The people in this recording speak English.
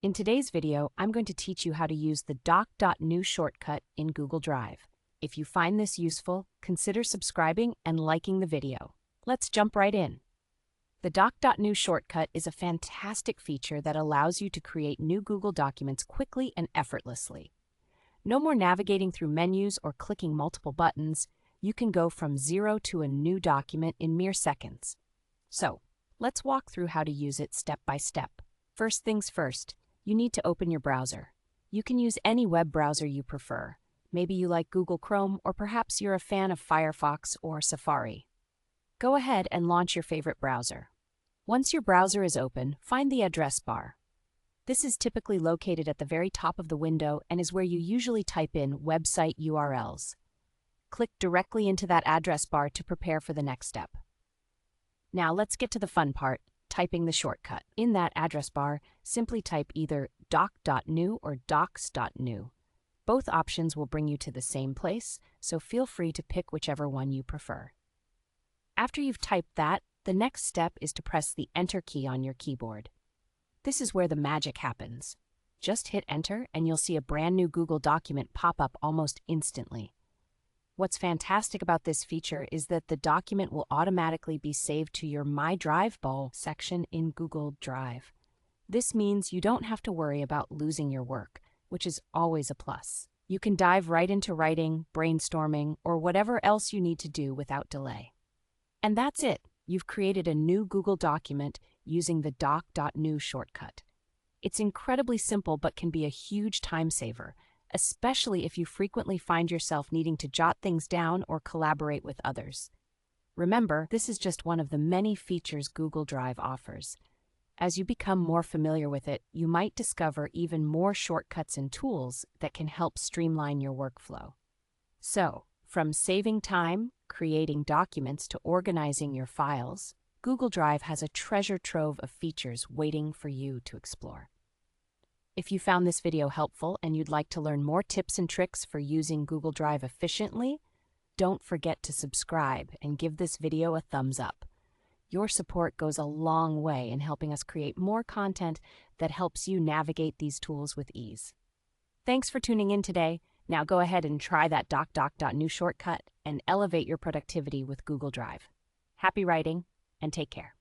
In today's video, I'm going to teach you how to use the doc.new shortcut in Google Drive. If you find this useful, consider subscribing and liking the video. Let's jump right in. The doc.new shortcut is a fantastic feature that allows you to create new Google documents quickly and effortlessly. No more navigating through menus or clicking multiple buttons. You can go from zero to a new document in mere seconds. So, let's walk through how to use it step by step. First things first, you need to open your browser. You can use any web browser you prefer. Maybe you like Google Chrome, or perhaps you're a fan of Firefox or Safari. Go ahead and launch your favorite browser. Once your browser is open, find the address bar. This is typically located at the very top of the window and is where you usually type in website URLs. Click directly into that address bar to prepare for the next step. Now let's get to the fun part, typing the shortcut. In that address bar, simply type either doc.new or docs.new. Both options will bring you to the same place, so feel free to pick whichever one you prefer. After you've typed that, the next step is to press the Enter key on your keyboard. This is where the magic happens. Just hit Enter and you'll see a brand new Google document pop up almost instantly. What's fantastic about this feature is that the document will automatically be saved to your My Drive Bowl section in Google Drive. This means you don't have to worry about losing your work, which is always a plus. You can dive right into writing, brainstorming, or whatever else you need to do without delay. And that's it. You've created a new Google document using the doc.new shortcut. It's incredibly simple but can be a huge time saver, especially if you frequently find yourself needing to jot things down or collaborate with others. Remember, this is just one of the many features Google Drive offers. As you become more familiar with it, you might discover even more shortcuts and tools that can help streamline your workflow. So, from saving time, creating documents, to organizing your files, Google Drive has a treasure trove of features waiting for you to explore. If you found this video helpful and you'd like to learn more tips and tricks for using Google Drive efficiently, don't forget to subscribe and give this video a thumbs up. Your support goes a long way in helping us create more content that helps you navigate these tools with ease. Thanks for tuning in today. Now go ahead and try that doc.new shortcut and elevate your productivity with Google Drive. Happy writing, and take care.